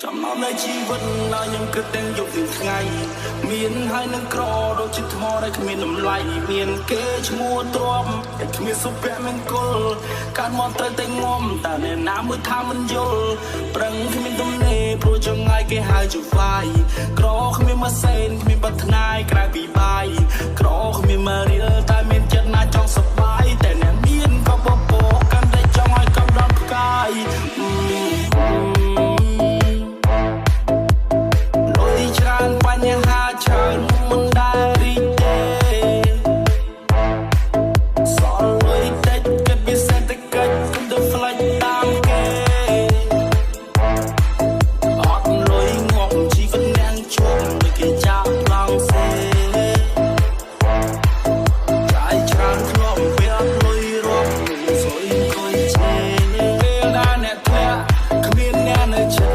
ចំណងនៃជីវិតណាខ្ញុំគិតទាំងយប់ទាំងថ្ងៃមានហើយនឹងក្រដូចជាថ្មដែលគ្មានតម្លៃមានគេឈ្មោះទ្រាំតែគ្មានសុភមង្គលកាត់មកត្រូវតែងំតែអ្នកណាមួយថាមិនយល់ប្រឹងគ្មានទំនេរព្រោះចង្អាយគេហៅជាវាយក្រគ្មានម៉ាសេនគ្មានបាត់ថ្នាយក្រៅពីបាយក្រគ្មានម៉ារៀលតែមានចិត្តណាចង់សប្បាយតែអ្នកមានក៏បបោកាន់តែចង់ឲ្យកំដរផ្កាយបញ្ហាច្រើនមិនដែលរីកទេសសល់លុយតិចគិតពីសេដ្ឋកិច្ចគុំទៅផ្លាច់តាមគេអត់លុយងាប់ជីវិតអ្នកជុំដូចគេចាប់ឡងសេចាយច្រើនធ្លាប់ពេលអត់លុយរកសុយអង្គុយជេពេលដែលអ្នកធ្លាក់គ្មានអ្នកនៅជិត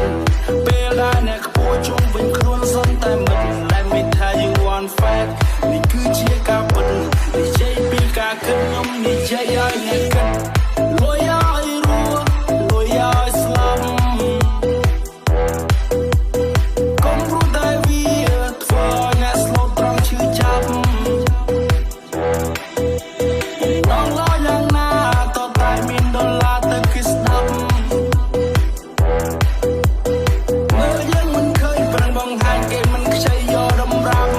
ពេលដែលអ្នកខ្ពស់ជុំវិញខ្លួនសន្តែនេះគឺជាការពិតនិយាយពីការគិតខ្ញុំនិយាយឲ្យអ្នកគិតលុយឲ្យរស់លុយឲ្យស្លាប់កុំព្រោះតែវាធ្វើឲ្យអ្នកស្លូតត្រង់ឈឺចាប់ដល់ឡើយយ៉ាងណាតតែមានដុល្លារទៅគេស្ដាប់មើលយើងមិនឃើញប្រឹងបង្ហាញគេមិនខ្ចីយកតម្រាប់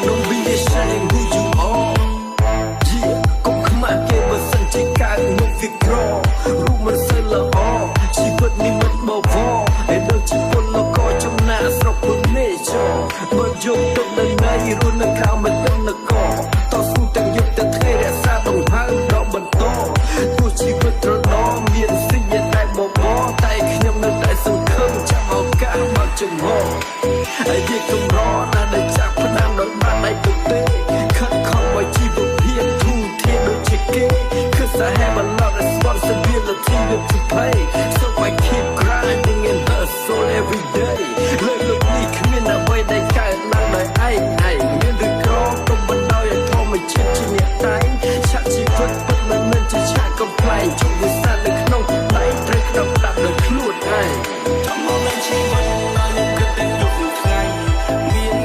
Don't be ashamed who you are. Yeah, កុំខ្មាស់គេបើសិនជាកើតមកវាក្ររូបមិនសូវល្អជីវិតនេះមិនបវរឯដូចជាពលករចំណាក់ស្រុកពុននេចបើយកទុកនៅនៃរស់នៅក្រៅមិនដឹងនគរតស៊ូទាំងយប់ទាំងថ្ងៃរក្សាដង្ហើមដល់បន្តទោះជីវិតត្រដរមានสิ่ងតែបបរតែខ្ញុំនៅតែសង្ឃឹមចាំឱកាសបើចំហហើយវាកម្រណាស់ដែលចាប់ផ្ដើមដោយបានដៃពុកទេខិតខំឲ្យជីវភាពធូរធារដូចជាគេ Cause I have a lot of responsibility to pay So I keep grinding and hustle every day លើលោកនេះគ្មានអ្វីដែលកើតឡើងដោយឯងមានឬក៏កុំបណ្ដោយឲ្យធម្មជាតិជាអ្នកតែងឆាកជីវិតពិតមិនមែនជាឆាកកំ ប្លែងជុំវិសាលនៅក្នុងដៃត្រូវក្តាប់ដាក់ដោយខ្លួនឯង Come on ជីវិតណាខ្ញុំគិតតែយប់ថ្ងៃមាន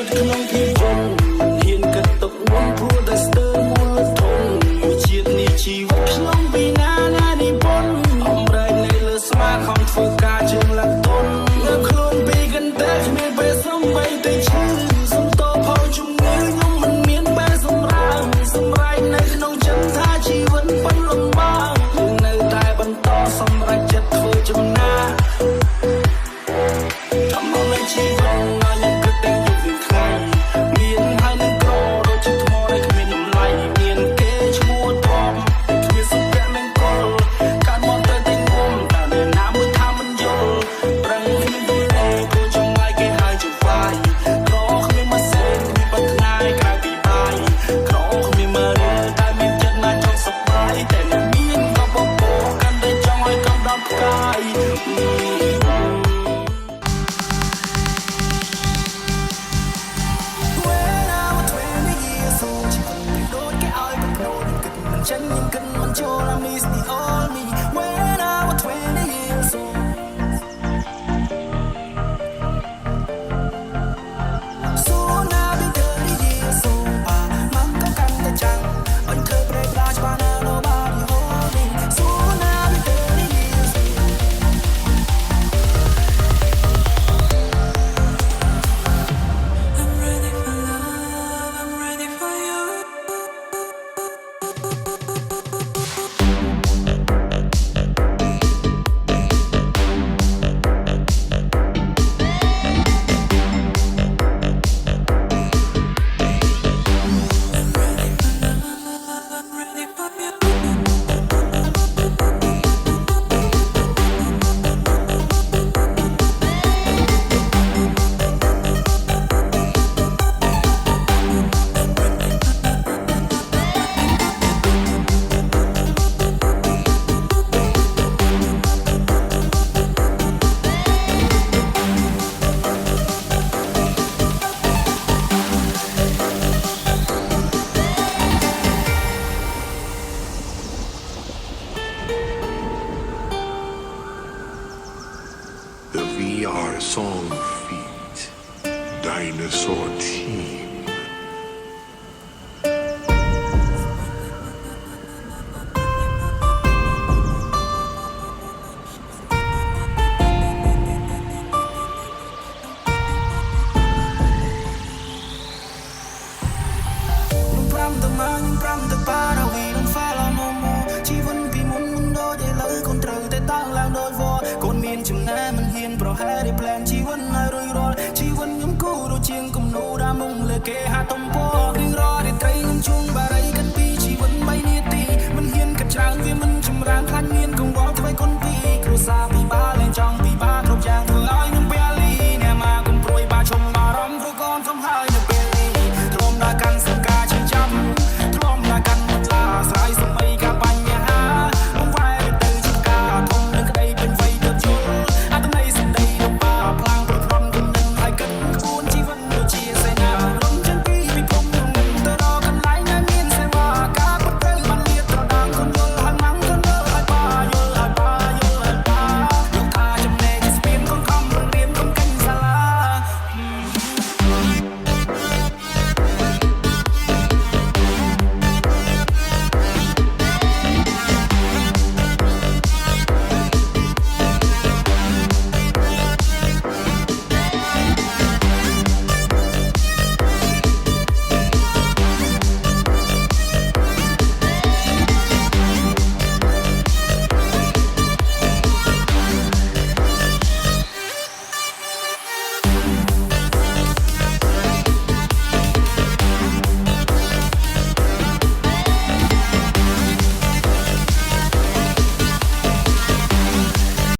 វិតក្នុងភាពយន្តហ៊ានកាត់ទុកវន់ព្រោះតែស្ទើរមូលធនមួយជាតិនេះជីវិតក្នុងពីណានិពន្ធអំរែកនៅលើស្មាខំធ្វើការជើងឡើងទុននៅខ្លួនពីកន្តែគ្មានពេលសំបីតែឈឺសំតោផលជំងឺខ្ញុំមិនមានពេលសម្រាមសម្រែកនៅក្នុងចិត្តថាជីវិតប៉ុនលំបាកនៅតែបន្តសម្រេចចិត្តធ្វើចំណាចាំមកលេជីវិតណាខ្ញុំគិតតែយប់វិញខ្លាំងមានហើយនឹងក្រដូចជាថ្មដែលគ្មានតម្លៃមានគេឈ្មោះធំតែគ្មានសុភមង្គលកាត់មកទៅតែងុំតែណាមួយថាមិនយល់ប្រឹងគ្មានទំនេរគូចំងាយគេហើយជាវាយក្រគ្មានមកសេគ្មានបាត់ថ្ងៃក្រៅពីបាយក្រគ្មានមករៀលតែមានចិត្តណាចង់សប្បាយតែអ្នកមានក៏បបោកាន់តែចង់ឲ្យកំដៅផ្កាយฉันยังกันมันโชว์ I miss the all me when I was 20 years old so now I'm 30 years old มันก็กันแต่จังมันเคยเปรย์ปลาชบานา nobody hold me so now I'm 30 years old I'm ready for love I'm ready for you The VR Song Feat Dinosaur Team. Plan ជីវិតនៅរួចរាល់ជីវិតខ្ញុំគូដូចជាងគំនូរដើមមុងលើគេហាត់ទំ